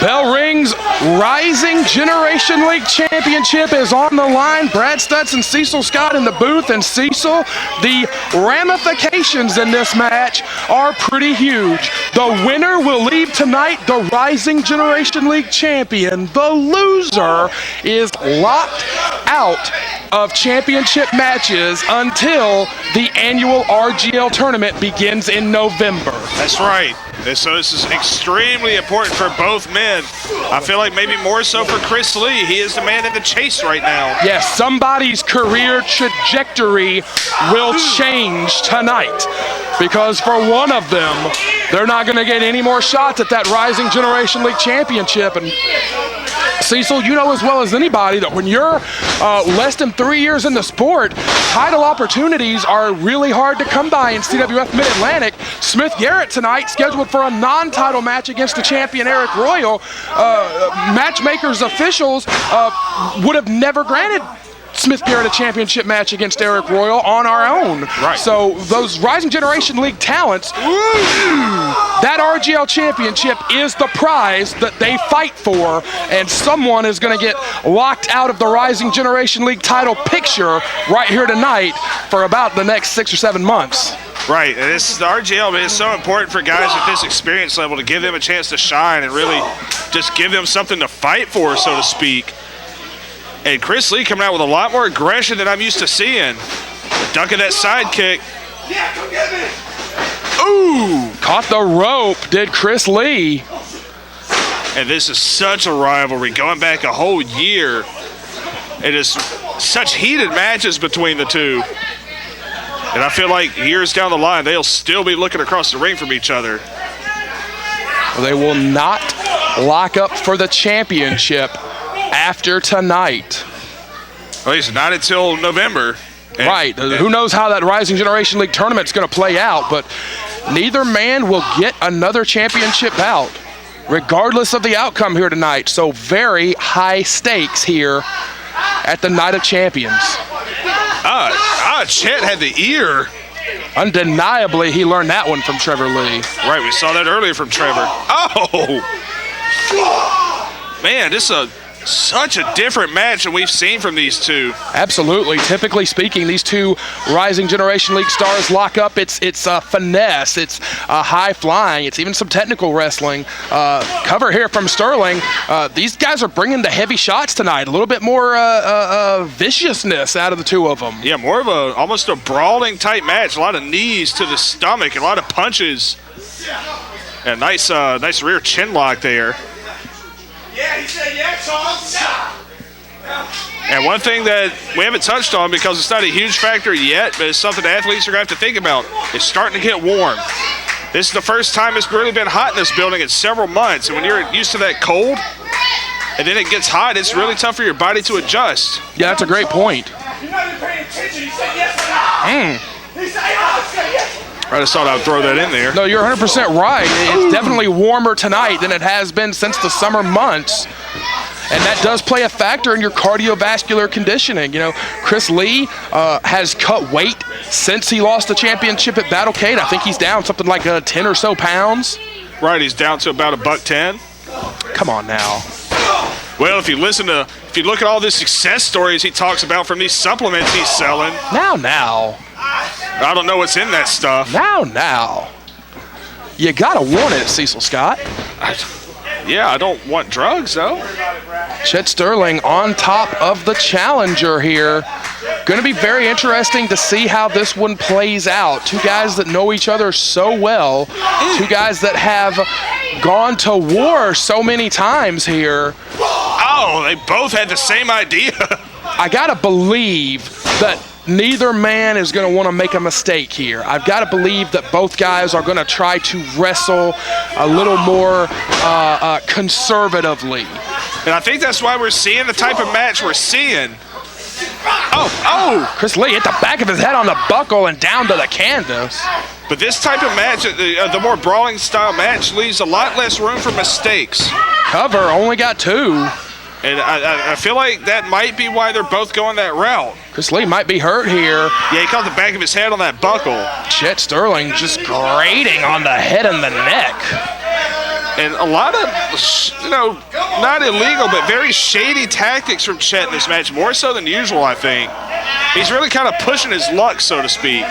Bell rings, Rising Generation League Championship is on the line. Brad Stutts and Cecil Scott in the booth. And Cecil, the ramifications in this match are pretty huge. The winner will leave tonight the Rising Generation League champion. The loser is locked out of championship matches until the annual RGL tournament begins in November. That's right. And so this is extremely important for both men. I feel like maybe more so for Chris Lee. He is the man in the chase right now. Yes, somebody's career trajectory will change tonight, because for one of them, they're not going to get any more shots at that Rising Generation League Championship. And Cecil, you know as well as anybody that when you're less than 3 years in the sport, title opportunities are really hard to come by in CWF Mid-Atlantic. Smith Garrett tonight scheduled for a non-title match against the champion Arik Royal. Matchmakers officials would have never granted Smith Garrett a championship match against Arik Royal on our own. Right. So those Rising Generation League talents, that RGL championship is the prize that they fight for, and someone is going to get locked out of the Rising Generation League title picture right here tonight for about the next 6 or 7 months. Right, and this is the RGL, but it's so important for guys at this experience level to give them a chance to shine and really just give them something to fight for, so to speak. And Chris Lee coming out with a lot more aggression than I'm used to seeing. Dunking that side kick. Yeah, come get me. Ooh, caught the rope, did Chris Lee. And this is such a rivalry, going back a whole year. It is such heated matches between the two. And I feel like years down the line, they'll still be looking across the ring from each other. They will not lock up for the championship after tonight. At least not until November. Right. Who knows how that Rising Generation League tournament's going to play out, but neither man will get another championship bout, regardless of the outcome here tonight. So very high stakes here at the Night of Champions. Chet had the ear. Undeniably, he learned that one from Trevor Lee. Right, we saw that earlier from Trevor. Oh! Man, this is such a different match than we've seen from these two. Absolutely. Typically speaking, these two Rising Generation League stars lock up. It's finesse. It's high flying. It's even some technical wrestling. Cover here from Sterling. These guys are bringing the heavy shots tonight. A little bit more viciousness out of the two of them. Yeah, more of almost a brawling type match. A lot of knees to the stomach, a lot of punches. And nice rear chin lock there. Yeah, he said yeah, Charles. And one thing that we haven't touched on, because it's not a huge factor yet, but it's something athletes are going to have to think about, is starting to get warm. This is the first time it's really been hot in this building in several months. And when you're used to that cold, and then it gets hot, it's really tough for your body to adjust. Yeah, that's a great point. You're not even paying attention. He said yes or no. He said yes. I just thought I'd throw that in there. No, you're 100% right. It's definitely warmer tonight than it has been since the summer months. And that does play a factor in your cardiovascular conditioning. You know, Chris Lee has cut weight since he lost the championship at Battlecade. I think he's down something like 10 or so pounds. Right, he's down to about $110. Come on now. Well, if you look at all the success stories he talks about from these supplements he's selling. Now. I don't know what's in that stuff. Now. You gotta want it, Cecil Scott. I don't want drugs, though. Chet Sterling on top of the challenger here. Going to be very interesting to see how this one plays out. Two guys that know each other so well. Two guys that have gone to war so many times here. Oh, they both had the same idea. I got to believe that neither man is going to want to make a mistake here. I've got to believe that both guys are going to try to wrestle a little more conservatively. And I think that's why we're seeing the type of match we're seeing. Oh! Chris Lee hit the back of his head on the buckle and down to the canvas. But this type of match, the more brawling style match, leaves a lot less room for mistakes. Cover, only got 2. And I feel like that might be why they're both going that route. Chris Lee might be hurt here. Yeah, he caught the back of his head on that buckle. Chet Sterling just grating on the head and the neck. And a lot of, not illegal, but very shady tactics from Chet in this match, more so than usual, I think. He's really kind of pushing his luck, so to speak.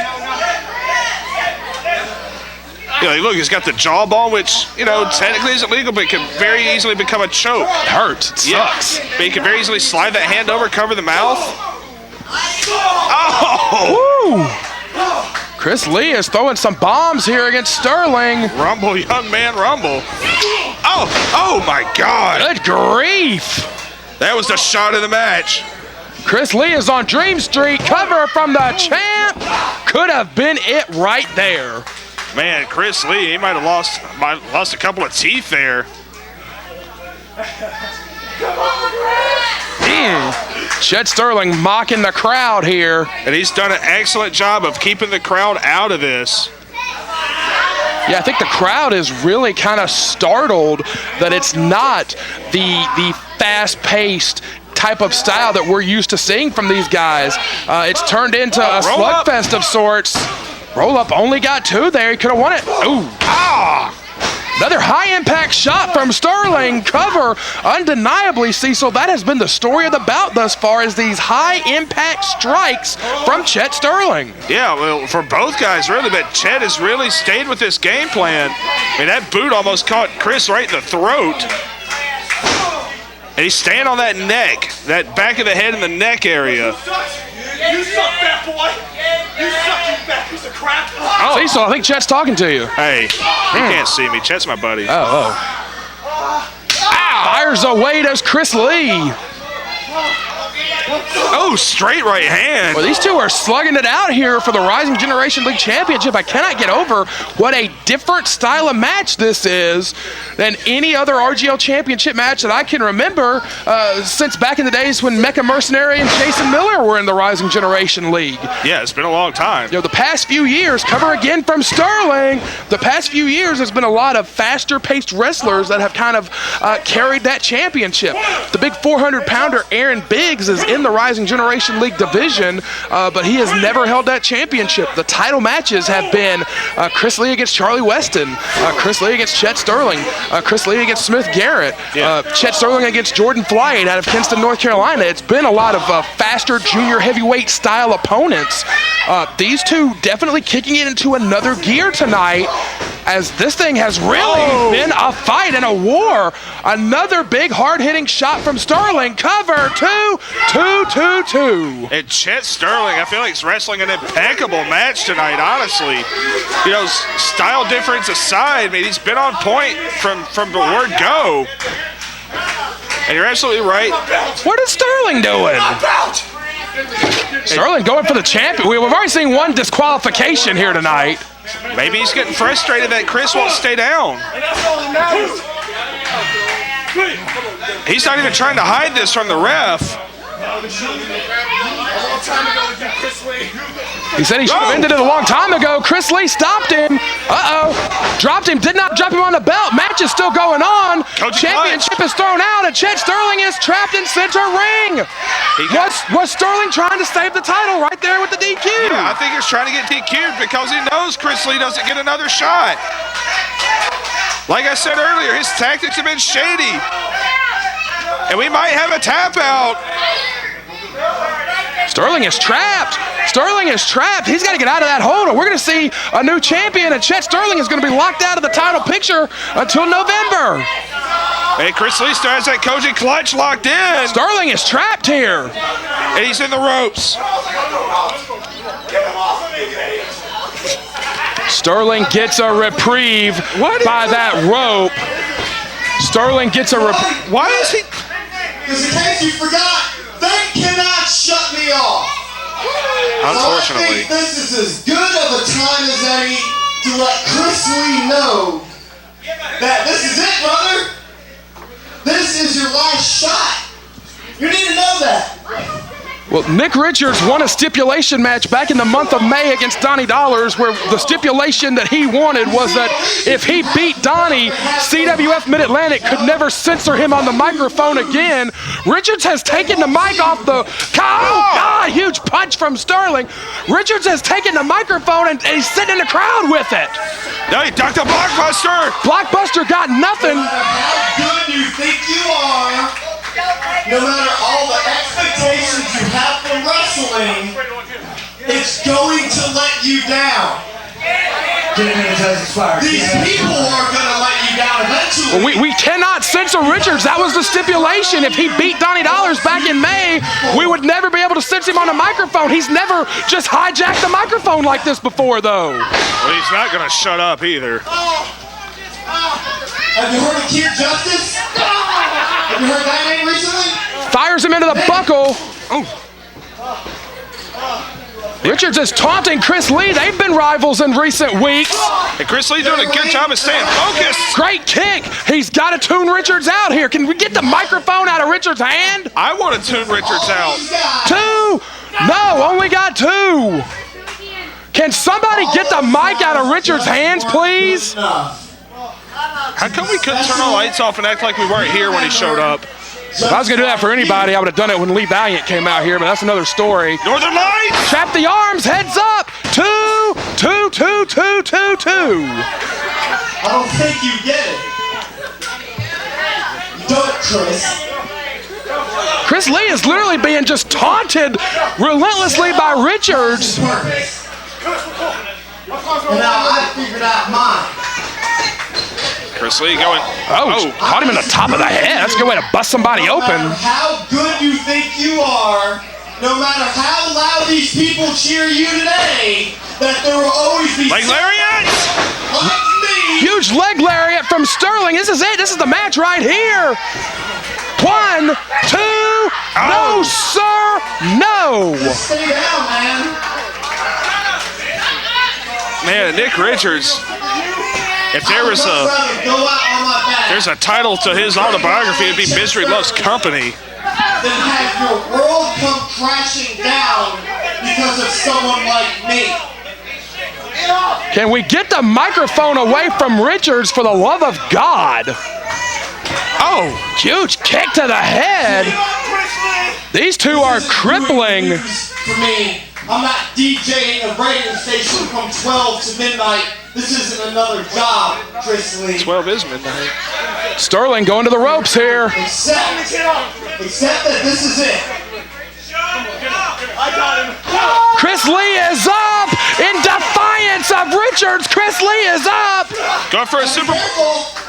Look, he's got the jawbone, which, technically isn't legal, but can very easily become a choke. It hurts. It sucks. But he can very easily slide that hand over, cover the mouth. Oh! Woo! Chris Lee is throwing some bombs here against Sterling. Rumble, young man, rumble. Oh my God. Good grief. That was the shot of the match. Chris Lee is on Dream Street. Cover from the champ. Could have been it right there. Man, Chris Lee, he might have lost a couple of teeth there. Chet Sterling mocking the crowd here. And he's done an excellent job of keeping the crowd out of this. Yeah, I think the crowd is really kind of startled that it's not the fast-paced type of style that we're used to seeing from these guys. It's turned into a slugfest of sorts. Roll-up only got 2 there. He could have won it. Ooh. Another high-impact shot from Sterling. Cover, undeniably, Cecil. That has been the story of the bout thus far, is these high-impact strikes from Chet Sterling. Yeah, well, for both guys, really, but Chet has really stayed with this game plan. I mean, that boot almost caught Chris right in the throat. And he's staying on that neck, that back of the head and the neck area. You suck, fat boy. You suck, you fat piece of crap. Cecil, I think Chet's talking to you. Hey, you can't see me. Chet's my buddy. Fires away does Chris Lee. Oh, straight right hand. Well, these two are slugging it out here for the Rising Generation League Championship. I cannot get over what a different style of match this is than any other RGL Championship match that I can remember since back in the days when Mecha Mercenary and Jason Miller were in the Rising Generation League. Yeah, it's been a long time. The past few years, cover again from Sterling, the past few years there's been a lot of faster-paced wrestlers that have kind of carried that championship. The big 400-pounder Aaron Biggs is in the Rising Generation League division, but he has never held that championship. The title matches have been Chris Lee against Charlie Weston, Chris Lee against Chet Sterling, Chris Lee against Smith Garrett, Chet Sterling against Jordan Flight out of Kinston, North Carolina. It's been a lot of faster junior heavyweight style opponents. These two definitely kicking it into another gear tonight, as this thing has really been a fight and a war. Another big hard-hitting shot from Sterling. Cover, 2. And Chet Sterling, I feel like he's wrestling an impeccable match tonight, honestly. Style difference aside, I mean, he's been on point from the word go. And you're absolutely right. What is Sterling doing? Sterling going for the champion. We've already seen one disqualification here tonight. Maybe he's getting frustrated that Chris won't stay down. He's not even trying to hide this from the ref. He said he should have ended it a long time ago. Chris Lee stopped him. Dropped him. Did not drop him on the belt. Match is still going on. Championship is thrown out, and Chet Sterling is trapped in center ring. Was Sterling trying to save the title right there with the DQ? Yeah, I think he's trying to get DQ'd because he knows Chris Lee doesn't get another shot. Like I said earlier, his tactics have been shady. And we might have a tap out. Sterling is trapped. Sterling is trapped. He's got to get out of that hold, or we're going to see a new champion, and Chet Sterling is going to be locked out of the title picture until November. And Chris Lee still has that Koji clutch locked in. Sterling is trapped here. And he's in the ropes. Sterling gets a reprieve by that rope. Sterling gets a reprieve. Why is he? Because in case you forgot, they cannot shut me off. Unfortunately. So I think this is as good of a time as any to let Chris Lee know that this is it, brother. This is your last shot. You need to know that. Well, Nick Richards won a stipulation match back in the month of May against Donnie Dollars, where the stipulation that he wanted was that if he beat Donnie, CWF Mid-Atlantic could never censor him on the microphone again. Richards has taken the mic off the... Oh, God, huge punch from Sterling. Richards has taken the microphone and he's sitting in the crowd with it. No, he ducked a blockbuster. Blockbuster got nothing. No matter how good you think you are, no matter all the expectations you have from wrestling, it's going to let you down. These people are going to let you down eventually. Well, we cannot censor Richards. That was the stipulation. If he beat Donnie Dollars back in May, we would never be able to censor him on a microphone. He's never just hijacked the microphone like this before, though. Well, he's not going to shut up either. Have you heard of Kid Justice? Have you heard that name recently? Fires him into the buckle. Richards is taunting Chris Lee. They've been rivals in recent weeks. And Chris Lee doing a good job of staying focused. Great kick. He's got to tune Richards out here. Can we get the microphone out of Richards' hand? I want to tune Richards out. 2. No, only got 2. Can somebody get the mic out of Richards' hands, please? How come we couldn't turn our lights off and act like we weren't here when he showed up? If I was going to do that for anybody, I would have done it when Lee Valiant came out here, but that's another story. Northern Lights! Trap the arms, heads up. 2, 2, 2, 2, 2, 2. I don't think you get it. Don't, Chris. Chris Lee is literally being just taunted relentlessly by Richards. And now I figured out mine. Chris Lee going. Caught him in the top of the head. That's a good way to bust somebody open. No matter how good you think you are, no matter how loud these people cheer you today, that there will always be Leg lariat! like me. Huge leg lariat from Sterling. This is it. This is the match right here. 1, 2. No, sir. No. Just stay down, man. Man, Nick Richards. If there's a title to his autobiography, it'd be Misery Loves Company. Then have your world come crashing down because of someone like me. Can we get the microphone away from Richards for the love of God? Oh, huge kick to the head. These two are crippling. For me, I'm not DJing a radio station from 12 to midnight. This isn't another job, Chris Lee. 12 is midnight. Sterling going to the ropes here. Except that this is it. Chris Lee is up in defiance of Richards. Chris Lee is up. Going for a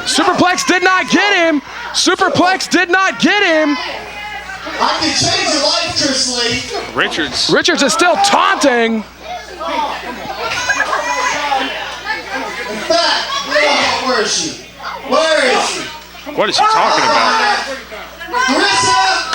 Superplex did not get him. Superplex did not get him. I can change your life, Chris Lee. Richards is still taunting. Where is she? Where is she? What is he talking about? Carissa!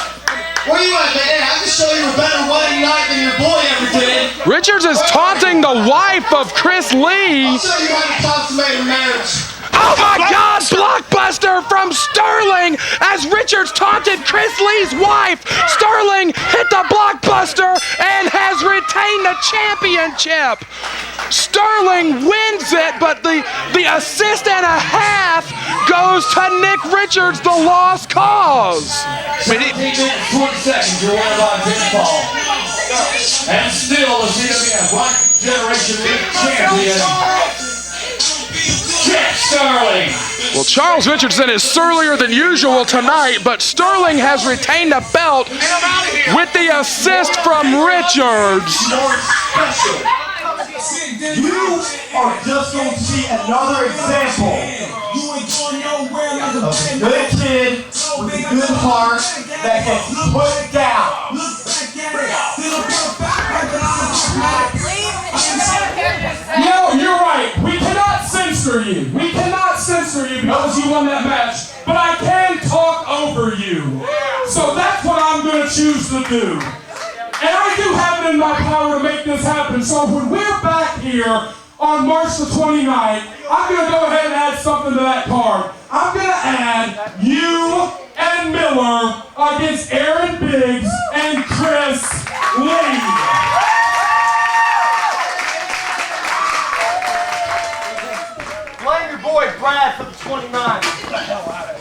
Where you at, man? I can show you a better wedding night than your boy ever did. Richards is taunting the wife of Chris Lee. I'll show you how to consummate a marriage. Oh my God! Blockbuster from Sterling as Richards taunted Chris Lee's wife. Sterling hit the blockbuster and has retained the championship. Sterling wins it, but the assist and a half goes to Nick Richards, the lost cause. 15 minutes, 20 seconds, you're one of our pinfall. And still the CWF Black Generation League champion, Chet Sterling. Well, Charles Richardson is surlier than usual tonight, but Sterling has retained the belt with the assist from Richards. You are just going to see another example of a good kid with a good heart that gets put down. No, you're right. We cannot censor you. We cannot censor you because you won that match. But I can talk over you. So that's what I'm going to choose to do. And I do have it in my power to make this happen. So when we're back here on March the 29th, I'm going to go ahead and add something to that card. I'm going to add you and Miller against Aaron Biggs and Chris Lee. Blame your boy Brad for the 29. Get the hell out of here.